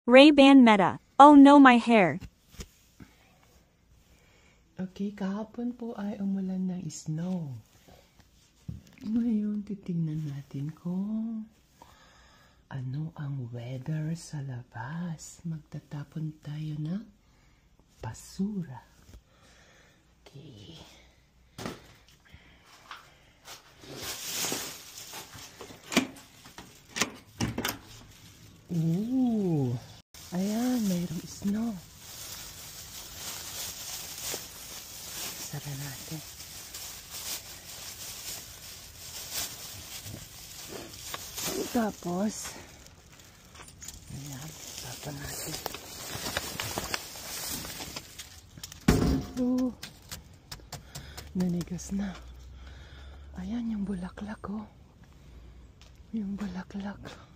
Ray-Ban Meta. Oh no, my hair. Okay, kahapon po ay umulan ng snow. Ngayon, titingnan natin kung ano ang weather sa labas. Magtatapon tayo ng basura. Okay. Ooh, ayan, mayroong snow. Sara natin. Tapos, ayan, tapon natin. Ooh, nanigas na. Ayan yung bulaklak, oh. Yung bulaklak.